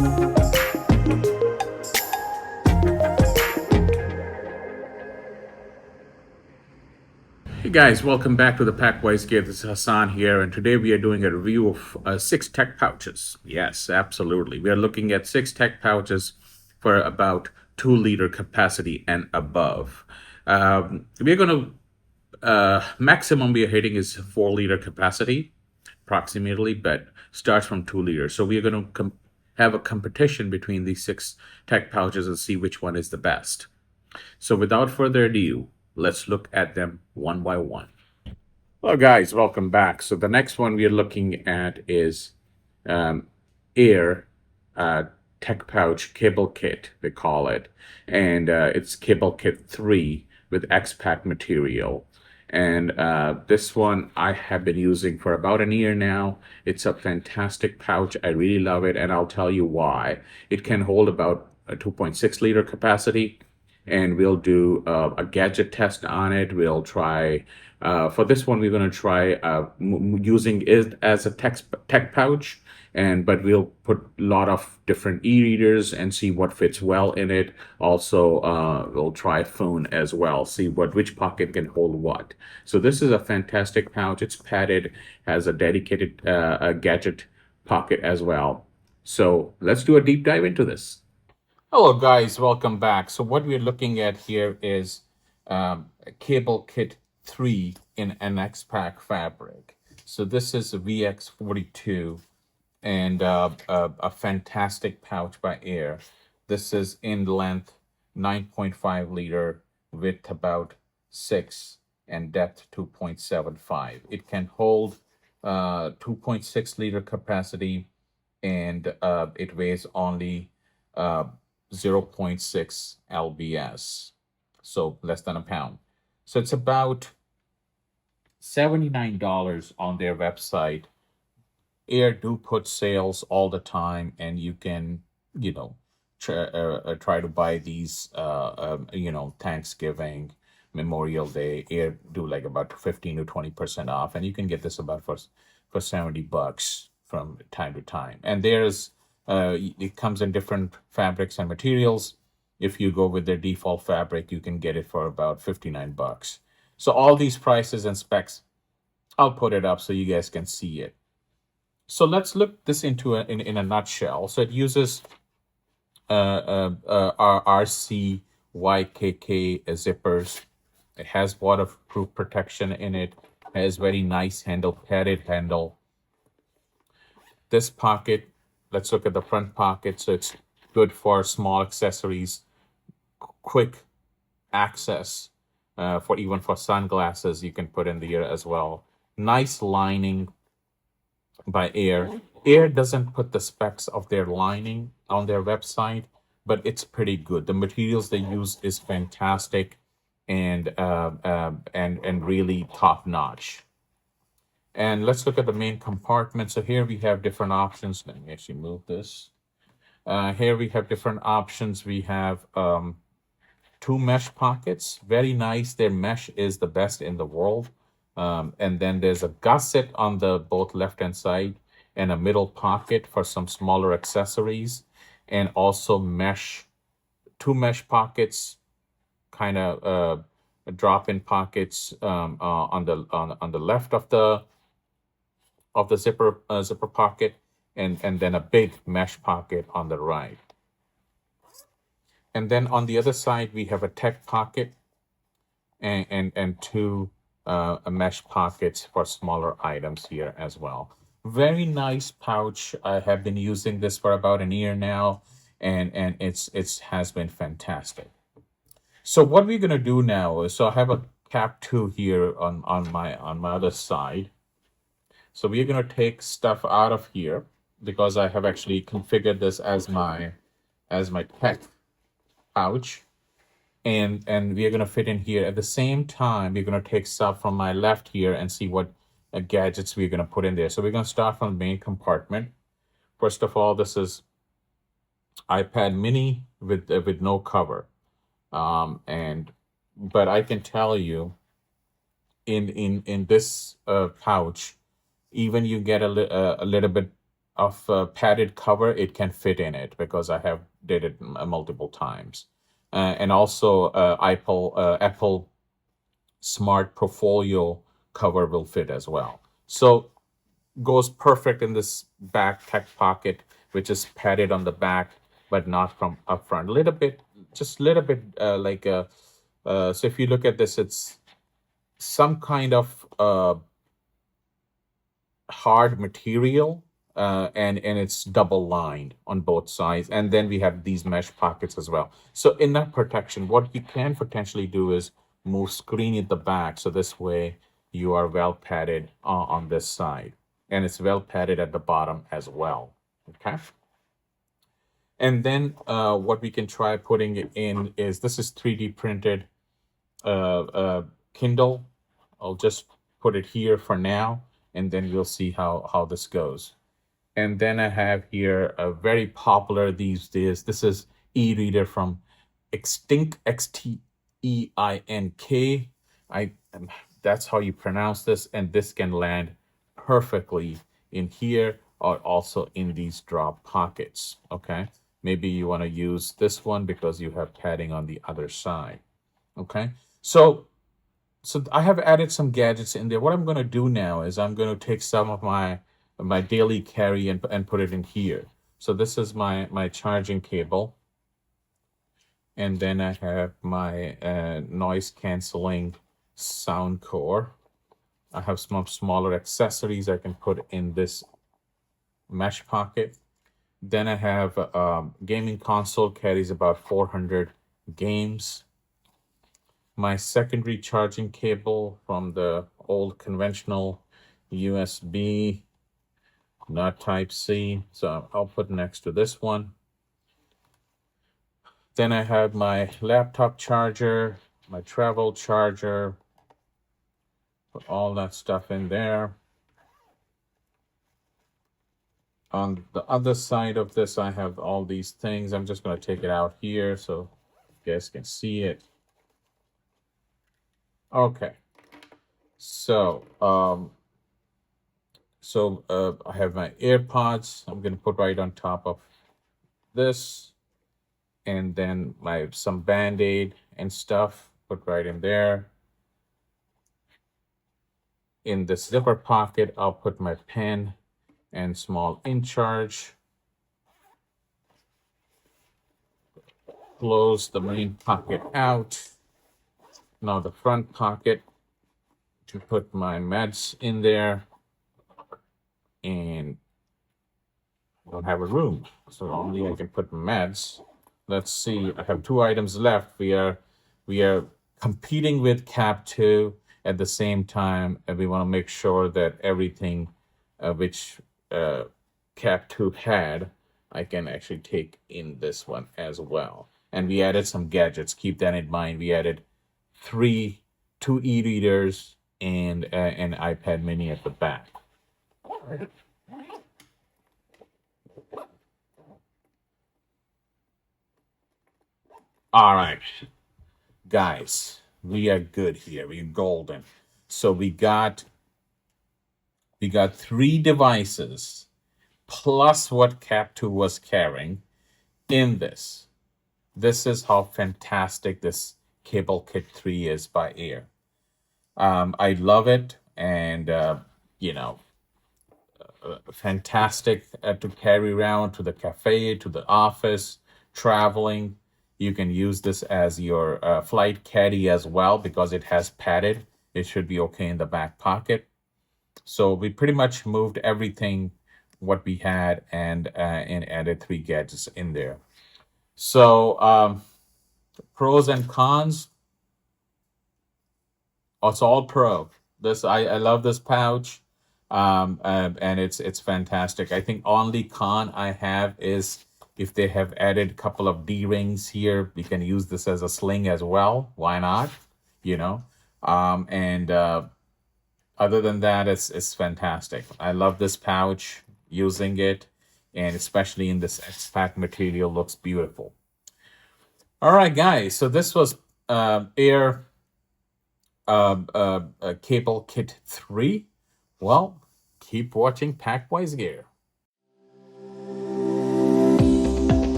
Hey guys, welcome back to the Packwise Gear. This is Hassan here, and today we are doing a review of six tech pouches. Yes, absolutely. We are looking at six tech pouches for about 2 liter capacity and above. We're going to, maximum we are hitting is 4 liter capacity, approximately, but starts from 2 liters. So we are going to have a competition between these six tech pouches and see which one is the best. So without further ado, let's look at them one by one. Hello, guys. Welcome back. So the next one we are looking at is Aer uh, Tech Pouch Cable Kit, they call it. And it's Cable Kit 3 with X-Pac material. And this one I have been using for about a year now. It's a fantastic pouch. I really love it, and I'll tell you why. It can hold about a 2.6 liter capacity, and we'll do a gadget test on it. We'll try, for this one, we're going to try using it as a tech pouch, but we'll put a lot of different e-readers and see what fits well in it. Also, we'll try phone as well, see which pocket can hold what. So this is a fantastic pouch. It's padded, has a dedicated gadget pocket as well. So let's do a deep dive into this. Hello, guys. Welcome back. So what we're looking at here is Cable Kit 3 in an X-Pac fabric. So this is a VX42 and a fantastic pouch by Aer. This is in length 9.5 liter, width about 6, and depth 2.75. It can hold 2.6 liter capacity, and it weighs only 0.6 lbs, so less than a pound. So it's about $79 on their website. Aer do put sales all the time, and you can, try to buy these, Thanksgiving, Memorial Day. Aer do like about 15 to 20% off, and you can get this about for $70 from time to time. And it comes in different fabrics and materials. If you go with their default fabric, you can get it for about $59. So all these prices and specs, I'll put it up so you guys can see it. So let's look this into in a nutshell. So it uses our RCYKK zippers. It has waterproof protection in it. It has very nice padded handle. This pocket, let's look at the front pocket. So it's good for small accessories, quick access for sunglasses. You can put in the ear as well. Nice lining by Aer. Aer doesn't put the specs of their lining on their website, but it's pretty good. The materials they use is fantastic and really top notch. And let's look at the main compartment. So here we have different options. Let me actually move this. Here we have different options. We have 2 mesh pockets. Very nice. Their mesh is the best in the world. And then there's a gusset on the both left hand side and a middle pocket for some smaller accessories, and also 2 mesh pockets, kind of drop-in pockets on the left of the zipper pocket, and then a big mesh pocket on the right. And then on the other side we have a tech pocket and 2 mesh pockets for smaller items here as well. Very nice pouch. I have been using this for about a year now, and it has been fantastic. So what we're gonna do now is, so I have a cap 2 here on my other side. So we're gonna take stuff out of here because I have actually configured this as my tech pouch. And we are going to fit in here. At the same time, we're going to take stuff from my left here and see what gadgets we're going to put in there. So we're going to start from the main compartment. First of all, this is iPad mini with no cover. But I can tell you, in this pouch, even you get a little bit of padded cover, it can fit in it because I have did it multiple times. And also Apple Smart Portfolio cover will fit as well. So goes perfect in this back tech pocket, which is padded on the back, but not from up front. A little bit, just a little bit like a. So if you look at this, it's some kind of hard material, and it's double lined on both sides, and then we have these mesh pockets as well. So in that protection, what you can potentially do is move screen at the back, so this way you are well padded on this side, and it's well padded at the bottom as well. Okay. And then what we can try putting it in is, this is 3D printed Kindle. I'll just put it here for now, and then we'll see how this goes. And then I have here a very popular these days. This is e-reader from Extinct, Xtink. That's how you pronounce this, and this can land perfectly in here or also in these drop pockets. Okay, maybe you want to use this one because you have padding on the other side. Okay, so I have added some gadgets in there. What I'm going to do now is I'm going to take some of my daily carry and put it in here. So this is my charging cable. And then I have my noise canceling Soundcore. I have some smaller accessories I can put in this mesh pocket. Then I have gaming console, carries about 400 games. My secondary charging cable from the old conventional USB, not Type-C, so I'll put next to this one. Then I have my laptop charger, my travel charger, put all that stuff in there. On the other side of this, I have all these things. I'm just going to take it out here so you guys can see it. Okay. So, I have my AirPods. I'm going to put right on top of this. And then some Band-Aid and stuff, put right in there. In the zipper pocket, I'll put my pen and small in-charge. Close the main pocket out. Now the front pocket to put my meds in there. And I don't have a room, so only I can put meds. Let's see, I have 2 items left. We are competing with Cap 2 at the same time, and we want to make sure that everything which Cap 2 had, I can actually take in this one as well. And we added some gadgets. Keep that in mind. We added 2 e-readers and an iPad mini at the back. All right, guys, we are good here. We're golden. So we got 3 devices plus what Cap 2 was carrying in this. This is how fantastic this Cable Kit 3 is by Aer. I love it, and fantastic to carry around to the cafe, to the office, traveling. You can use this as your flight caddy as well because it has padded. It should be okay in the back pocket. So we pretty much moved everything what we had and added 3 gadgets in there. So pros and cons. It's all pro. I love this pouch, and it's fantastic. I think only con I have is if they have added a couple of D-rings here, we can use this as a sling as well. Why not? And other than that, it's fantastic. I love this pouch, using it, and especially in this X-Pac material, looks beautiful. All right, guys. So this was Aer Cable Kit 3. Well, keep watching Packwise Gear.